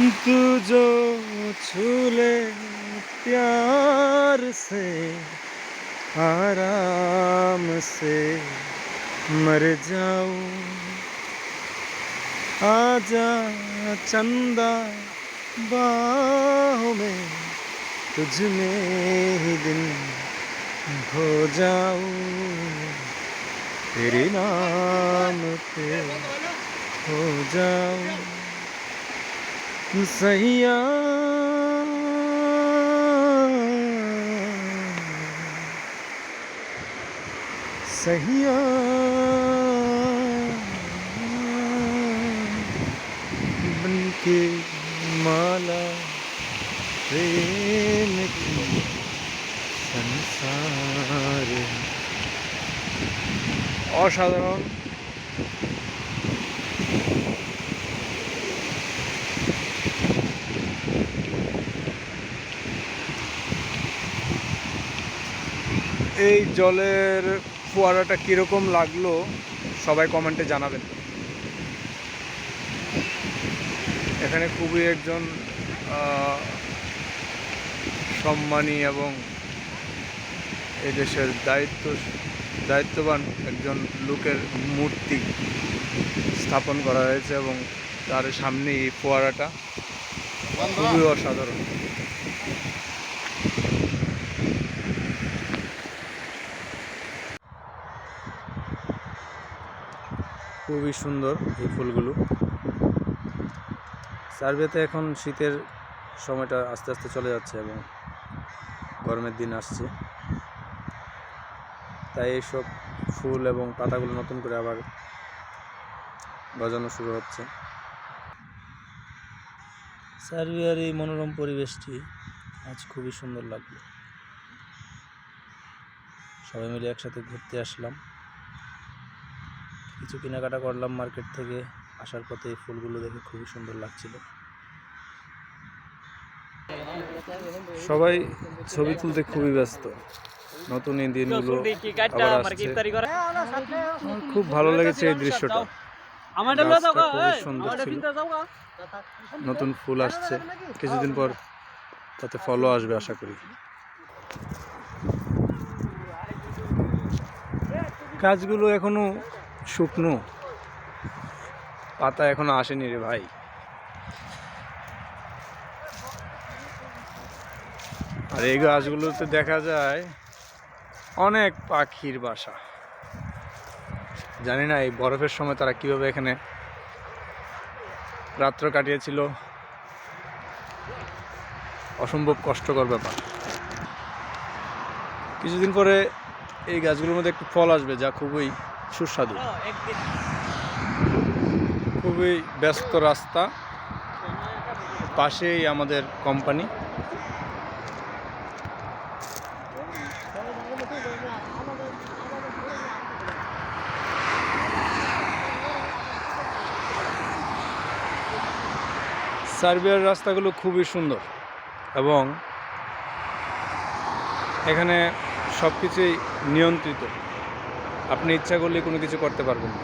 तू जो छू ले प्यार से आराम से मर जाऊं। आजा चंदा बाहों में, तुझ में ही दिन हो जाऊं। तेरे नाम पे हो जाऊं सैया। सैया बनके माला प्रेम की संसार। অসাধারণ। এই জলের ফোয়ারাটা কীরকম লাগলো সবাই কমেন্টে জানাবেন। এখানে খুবই একজন সম্মানী এবং এই দেশের দায়িত্ববান একজন লোকের মূর্তি স্থাপন করা হয়েছে এবং তার সামনে এই ফোয়ারাটা খুবই অসাধারণ। খুবই সুন্দর এই ফুলগুলো। সার্বিয়াতে এখন শীতের সময়টা আস্তে আস্তে চলে যাচ্ছে এবং গরমের দিন আসছে, তাই এইসব ফুল এবং পাতাগুলো নতুন করে আবার গজানো শুরু হচ্ছে। সার্বিয়ার এই মনোরম পরিবেশটি আজ খুবই সুন্দর লাগলো। সবাই মিলে একসাথে ঘুরতে আসলাম, কিছু কেনাকাটা করলাম মার্কেট থেকে। আসার পথে এই ফুলগুলো দেখে খুবই সুন্দর লাগছিল। সবাই ছবি তুলতে খুবই ব্যস্ত। নতুন এই দিনগুলো আবার আসছে। খুব ভালো লেগেছে এই দৃশ্যটা। খুবই সুন্দর ছিল। নতুন ফুল আসছে, কিছুদিন পর তাতে ফলও আসবে আশা করি। গাছগুলো এখনো শুকনো, পাতা এখনো আসেনি রে ভাই। আর এই গাছগুলোতে দেখা যায় অনেক পাখির বাসা। জানি না এই বরফের সময় তারা কিভাবে এখানে রাত্র কাটিয়েছিল। অসম্ভব কষ্টকর ব্যাপার। কিছুদিন পরে এই গাছগুলোর মধ্যে একটু ফল আসবে যা খুবই সুস্বাদু। খুবই ব্যস্ত রাস্তা, পাশেই আমাদের কোম্পানি। সার্বিয়ার রাস্তাগুলো খুবই সুন্দর এবং এখানে সব কিছুই নিয়ন্ত্রিত। আপনি ইচ্ছা করলে কোনো কিছু করতে পারবেন না।